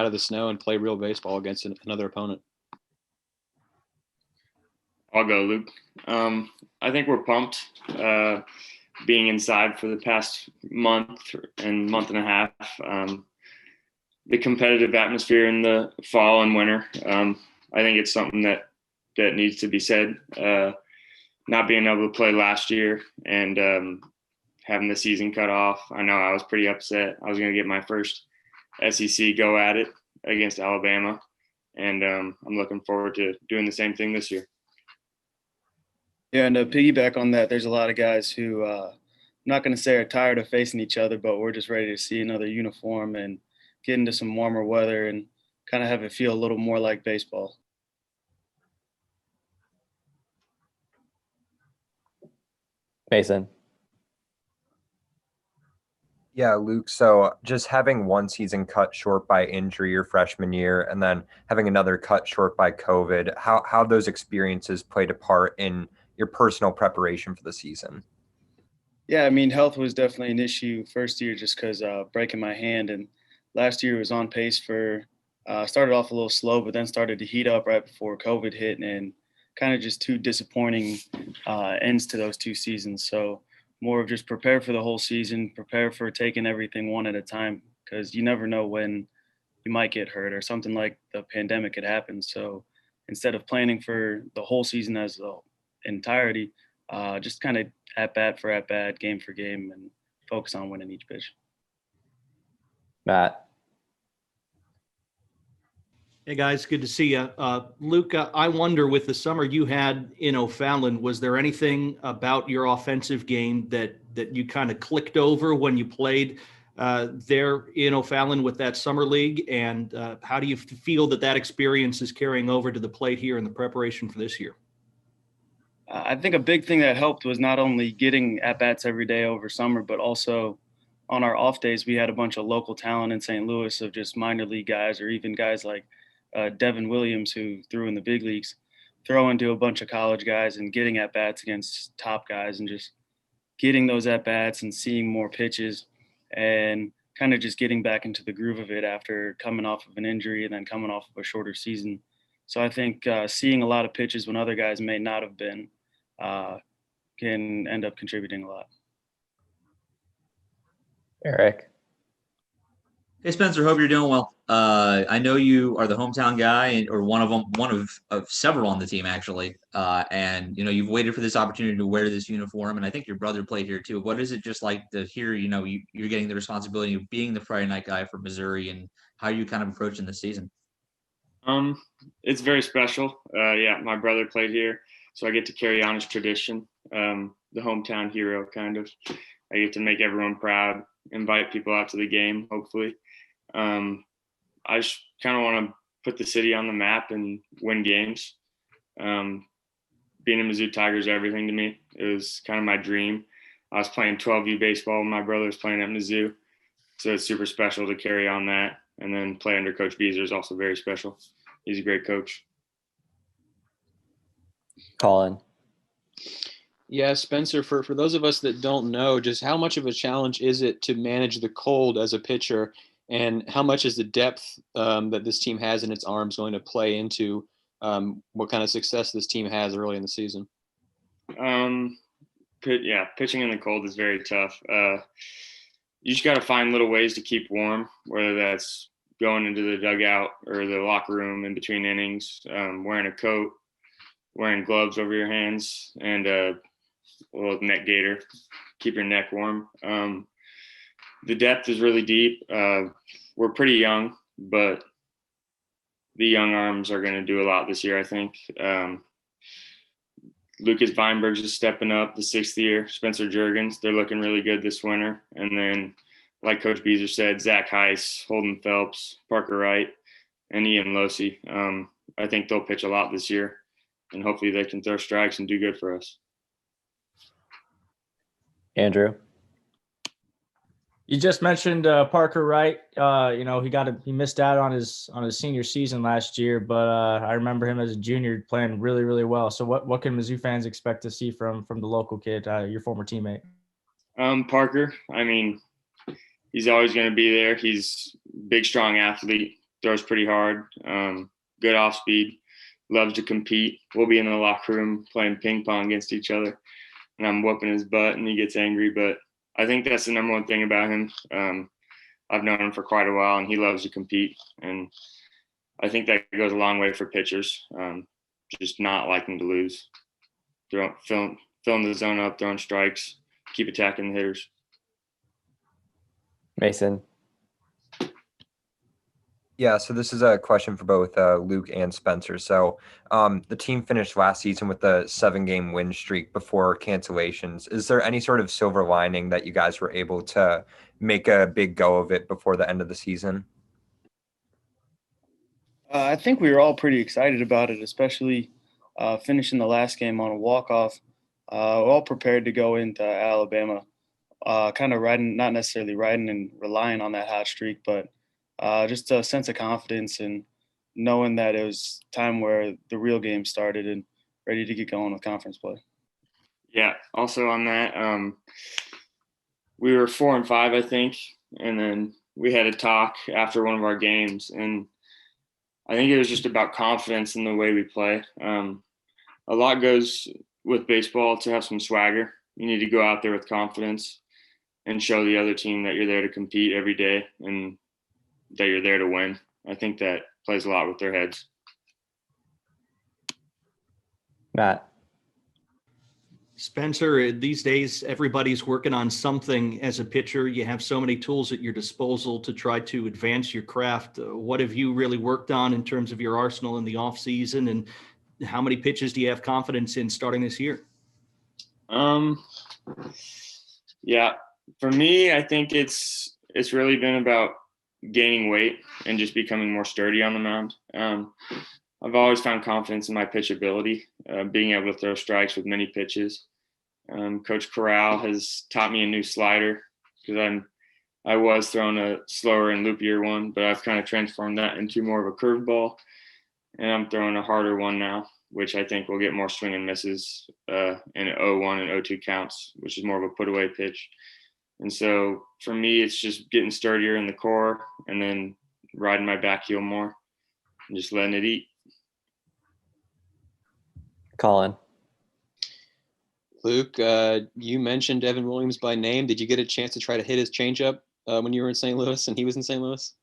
of the snow and play real baseball against another opponent? I'll go, Luke. I think we're pumped being inside for the past month and a half. The competitive atmosphere in the fall and winter, I think it's something that needs to be said. Not being able to play last year and having the season cut off, I know I was pretty upset. I was going to get my first SEC go at it against Alabama, and I'm looking forward to doing the same thing this year. Yeah, and to piggyback on that, there's a lot of guys who I'm not going to say are tired of facing each other, but we're just ready to see another uniform and get into some warmer weather and kind of have it feel a little more like baseball. Mason. Yeah, Luke. So just having one season cut short by injury your freshman year and then having another cut short by COVID, how those experiences played a part in your personal preparation for the season? Yeah, I mean, health was definitely an issue first year just because breaking my hand. And last year was on pace for started off a little slow, but then started to heat up right before COVID hit, and kind of just two disappointing ends to those two seasons. So more of just prepare for the whole season, prepare for taking everything one at a time, because you never know when you might get hurt or something like the pandemic could happen. So instead of planning for the whole season as the entirety, just kind of at bat for at bat, game for game, and focus on winning each pitch. Matt. Hey guys, good to see you. Luke, I wonder, with the summer you had in O'Fallon, was there anything about your offensive game that you kind of clicked over when you played there in O'Fallon with that summer league? And how do you feel that experience is carrying over to the plate here in the preparation for this year? I think a big thing that helped was not only getting at-bats every day over summer, but also on our off days, we had a bunch of local talent in St. Louis of just minor league guys, or even guys like Devin Williams, who threw in the big leagues, throwing to a bunch of college guys and getting at-bats against top guys and just getting those at-bats and seeing more pitches and kind of just getting back into the groove of it after coming off of an injury and then coming off of a shorter season. So I think seeing a lot of pitches when other guys may not have been can end up contributing a lot. Eric. Hey Spencer, hope you're doing well. I know you are the hometown guy, or one of several on the team actually. And you've waited for this opportunity to wear this uniform, and I think your brother played here too. What is it just like to hear? You're getting the responsibility of being the Friday night guy for Missouri, and how are you kind of approaching the season? It's very special. Yeah, my brother played here, so I get to carry on his tradition. The hometown hero, kind of. I get to make everyone proud, invite people out to the game, hopefully. I just kind of want to put the city on the map and win games. Being a Mizzou Tiger is everything to me. It was kind of my dream. I was playing 12U baseball when my brother was playing at Mizzou, so it's super special to carry on that. And then play under Coach Beazer is also very special. He's a great coach. Colin. Yeah, Spencer, for those of us that don't know, just how much of a challenge is it to manage the cold as a pitcher, and how much is the depth that this team has in its arms going to play into what kind of success this team has early in the season? Pitching in the cold is very tough. You just got to find little ways to keep warm, whether that's going into the dugout or the locker room in between innings, wearing a coat, wearing gloves over your hands, and a little neck gaiter, keep your neck warm. The depth is really deep. We're pretty young, but the young arms are going to do a lot this year, I think. Lucas Weinberg's just stepping up, the 6th year. Spencer Juergens, they're looking really good this winter. And then, like Coach Beazer said, Zach Heiss, Holden Phelps, Parker Wright, and Ian Losey. I think they'll pitch a lot this year, and hopefully they can throw strikes and do good for us. Andrew. You just mentioned Parker Wright. He missed out on his senior season last year, but I remember him as a junior playing really, really well. So what can Mizzou fans expect to see from the local kid, your former teammate? Parker, I mean, he's always going to be there. He's a big, strong athlete, throws pretty hard, good off speed, loves to compete. We'll be in the locker room playing ping pong against each other, and I'm whooping his butt, and he gets angry. But I think that's the number one thing about him. I've known him for quite a while, and he loves to compete. And I think that goes a long way for pitchers, just not liking to lose, filling the zone up, throwing strikes, keep attacking the hitters. Mason. Yeah, so this is a question for both Luke and Spencer. So the team finished last season with a 7-game win streak before cancellations. Is there any sort of silver lining that you guys were able to make a big go of it before the end of the season? I think we were all pretty excited about it, especially finishing the last game on a walk-off. We're all prepared to go into Alabama, kind of riding, not necessarily riding and relying on that hot streak, but just a sense of confidence and knowing that it was time where the real game started and ready to get going with conference play. Yeah. Also on that, we were 4-5, I think, and then we had a talk after one of our games, and I think it was just about confidence in the way we play. A lot goes with baseball to have some swagger. You need to go out there with confidence and show the other team that you're there to compete every day and that you're there to win. I think that plays a lot with their heads. Matt. Spencer, these days, everybody's working on something as a pitcher. You have so many tools at your disposal to try to advance your craft. What have you really worked on in terms of your arsenal in the off season, and how many pitches do you have confidence in starting this year? Yeah, for me, I think it's really been about gaining weight and just becoming more sturdy on the mound. I've always found confidence in my pitch ability, being able to throw strikes with many pitches. Coach Corral has taught me a new slider because I was throwing a slower and loopier one, but I've kind of transformed that into more of a curveball, and I'm throwing a harder one now, which I think will get more swing and misses in 0-1 and 0-2 counts, which is more of a put away pitch. And so for me, it's just getting sturdier in the core and then riding my back heel more and just letting it eat. Colin. Luke, you mentioned Evan Williams by name. Did you get a chance to try to hit his changeup when you were in St. Louis and he was in St. Louis?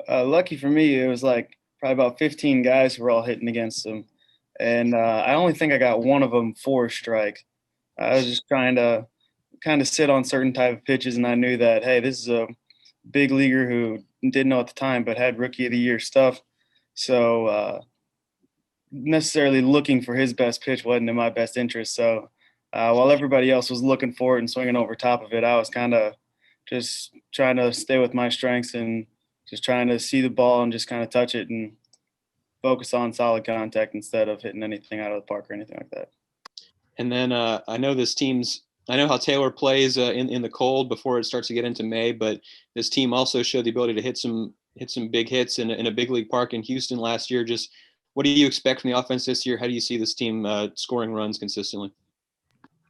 Lucky for me, it was like probably about 15 guys who were all hitting against him. And I only think I got one of them for a strike. I was just trying to kind of sit on certain type of pitches, and I knew that, hey, this is a big leaguer who didn't know at the time but had rookie of the year stuff. So necessarily looking for his best pitch wasn't in my best interest. So while everybody else was looking for it and swinging over top of it, I was kind of just trying to stay with my strengths and just trying to see the ball and just kind of touch it and focus on solid contact instead of hitting anything out of the park or anything like that. And then I know how Taylor plays in the cold before it starts to get into May, but this team also showed the ability to hit some big hits in a big league park in Houston last year. Just what do you expect from the offense this year? How do you see this team scoring runs consistently?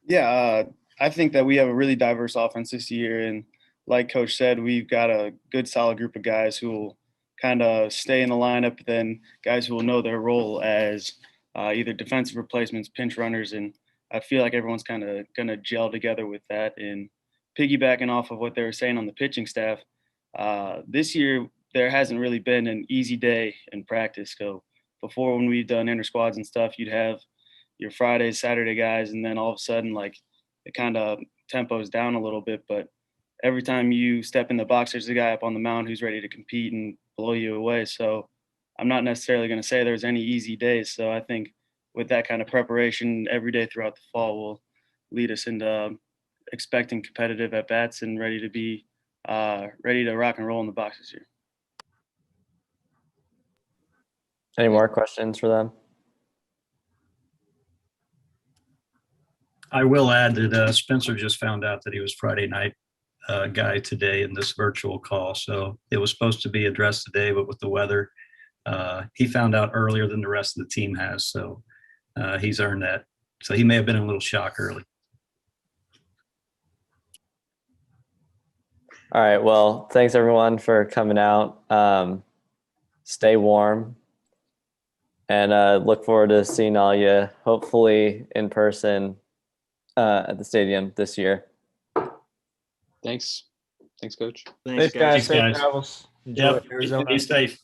Yeah, I think that we have a really diverse offense this year. And like Coach said, we've got a good, solid group of guys who will kind of stay in the lineup, then guys who will know their role as either defensive replacements, pinch runners. And I feel like everyone's kind of going to gel together with that. And piggybacking off of what they were saying on the pitching staff, this year there hasn't really been an easy day in practice. So before, when we've done inter squads and stuff, you'd have your Friday, Saturday guys, and then all of a sudden, like, it kind of tempos down a little bit. But every time you step in the box, there's a guy up on the mound who's ready to compete and blow you away. So I'm not necessarily going to say there's any easy days. So I think with that kind of preparation every day throughout the fall will lead us into expecting competitive at bats and ready to be ready to rock and roll in the box this year. Any more questions for them? I will add that Spencer just found out that he was Friday night guy today in this virtual call. So it was supposed to be addressed today, but with the weather, he found out earlier than the rest of the team has. So he's earned that. So he may have been in a little shock early. All right. Well, thanks everyone for coming out. stay warm, and look forward to seeing all you, hopefully in person at the stadium this year. Thanks, Coach. Thanks, Guys. Thanks, Safe guys. travels. Enjoy Yep. Arizona. Be safe.